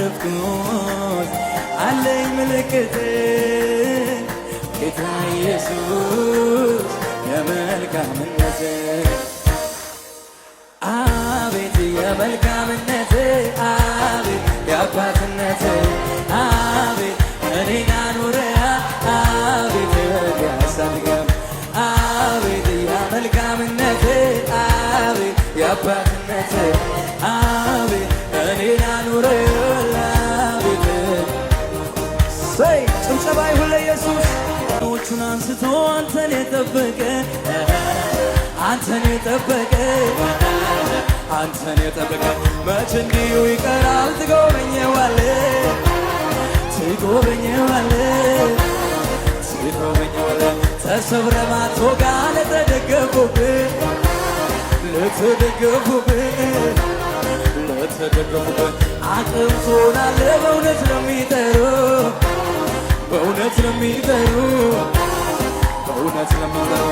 ያለፍኩት አለኝ ምልክት ጌታ ኢየሱስ የመልካምነት አቤት የመልካምነት አቤት የአባትነት አቤት እኔን አኑረህ አቤት ያሳድገም አቤት የመልካምነት አቤት የአባትነት አቤት እኔን አኑረህ አቤት ሰይ ጭብጨባ ይሁን ለኢየሱስ ቹን አንስቶ አንተን የጠበቀ አንተን የጠበቀ አንተን የጠበቀ መች እንዲሁ ይቀራል ትጎበኘዋለህ ትጎበኘዋለህ ትጎበኘዋለህ ተሰብረህ ማትወጋ ለተደገፉብህ ለተደገፉብህ ለተደገፉብህ አቅም ትሆናለህ በእውነት ለሚጠሩ በእውነት ለሚጠሩ በእውነት ለሚጠሩ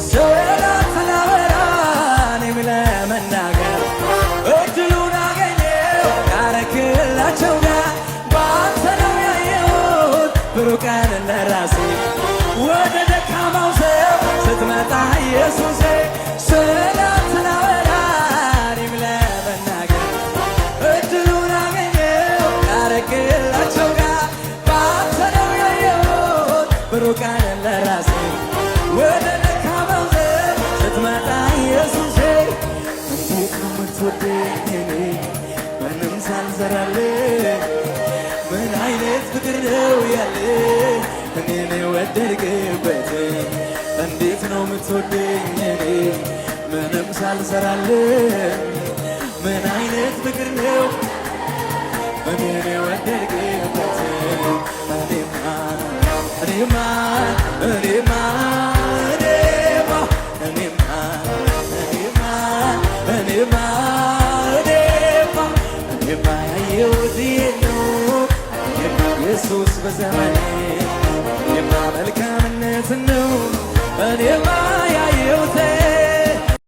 ሰው ያላንተን አወራ እኔም ለመናገር እድሉን አገኘሁ ካረክላቸው ጋር በአንተ ነው ያየሁት ብሩህ ቀን ለራሴ ወደ ደካማው ሰው ስትመጣ ኢየሱሴ ስላንተን አወራ እኔም ለመናገር እድሉን አገኘሁ ካረክላቸው ጋር በአንተ ነው ያየሁት ብሩህ ቀን ለራሴ ወደ ደካማው ሰው ስትመጣ ኢየሱሴ እንዴት ነው የምትወደኝ እኔ ምንም ሳልሰራልህ ምን አይነት ፍቅር ነው ያለህ እኔን የወደድክበት እንዴት ነው የምትወደኝ እኔ ምንም ሳልሰራልህ ምን አይነት ፍቅር ነው እኔን የወደድክበት እኔማ ያየሁት ነው ኢየሱስ በዘመኔ እኔማ መልካምነት ነው እኔማ ያየሁት